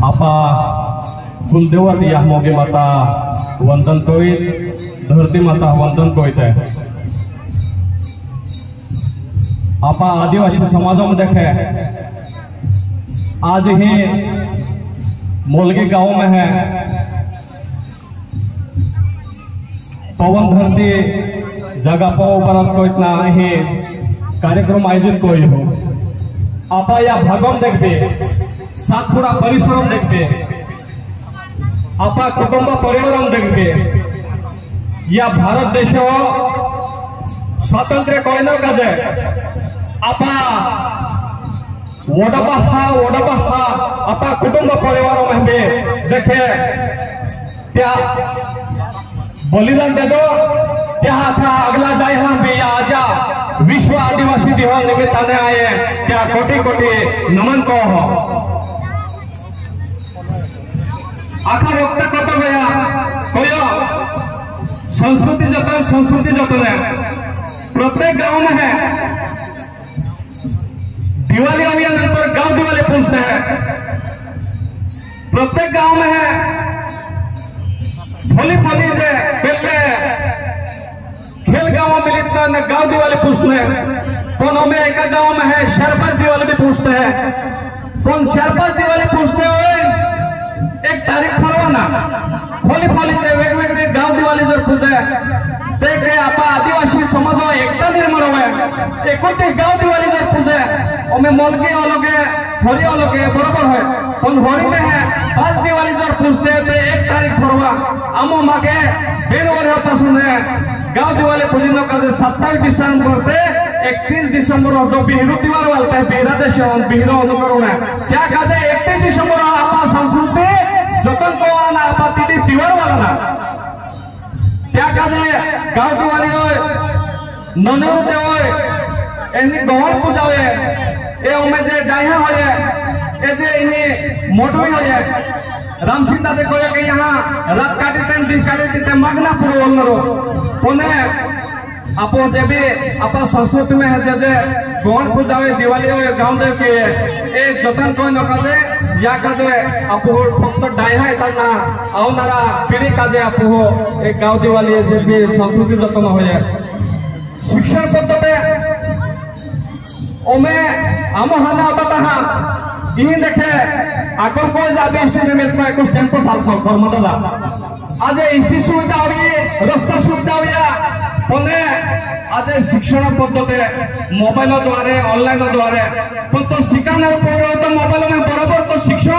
आपा कुलदेवत या मोगे माता वंदन कोई धरती माता वंदन कोई थे। आपा आदिवासी समाजों में देखे आज ही मोलगी गांव में है पवन धरती जगह पर को इतना ही कार्यक्रम आयोजित कोई हो। आपा या भागम देखते सातपुरा परिसरम देखते आपा कुटुंब परिवारम देखते या भारत देश स्वातंत्र्य कोयना काजे आपा वडबाहा आपा कुटुंब परिवार में देखे त्या बलिदान दे दो त्या अगला दायहा भी आजा विश्व आदिवासी दिवस निमित्ताने आए त्या कोटि कोटि नमन को हो। आखा वक्त कत गया कोयो संस्कृति जतन है प्रत्येक गांव में है। दिवाली अभियान गांव दिवाली पूछते हैं प्रत्येक गांव में है। भोली जे पहले खेल गांव मिलित गांव दिवाली पूछते हैं कौन हमें एक गांव में है शरबत दिवाली भी पूछते हैं कौन शरबत दिवाली पूछते हुए एक तारीख ठरवाना भोली जे वेगवेगळे गांव दिवाली जर पूजे ते के आपा आदिवासी समाज एकता निर्माण हुए एकोटे गांव दिवाली जर पूजे ओमे मोलगी अलगे हरी अलगे बराबर है कौन हरी में है 5 दिवाली जर पूछते तो 1 तारीख ठरवा आमो मागे बेन वर्षापासून गांव दिवाली पूजन का 27 डिसेंबर ते 31 डिसेंबर जो बिहरु त्योहार वालता है बिहरा देश बिहरा अनुकरण है त्या काजे 31 डिसेंबर आपा संस्कृति जतन को आना आपा तिथि त्योहार वाला ना त्या काजे गांव दिवाली होय ननरुते होय एनी गहन पूजा होय ए ओमे जे डाया होय ए जे इनी मोडवी होय राम सीता देखो कि यहाँ रात काटी दिन काटी मगना पूर्व वंदरो पुणे आपो जे भी आपा संस्कृति में है जे गहन पूजा होय दिवाली होय गांव देव के ए जतन कोई न काजे या काजे आपो फक्त डाया इतना आवनारा पीढ़ी काजे आपो एक गांव दिवाली जे भी संस्कृति जतन होय शिक्षण पद्धति ओमे आमो हाना होता इही देखे आकर को जाबे स्टेडियम में कुछ टेम्पो साल फॉर्मदा आज एसटी सुविधा होई रस्ता सुविधा होया पने आज शिक्षण पद्धति मोबाइल द्वारा ऑनलाइन द्वारा पण तो शिकणार पोर तो मोबाइल में बरोबर तो शिक्षण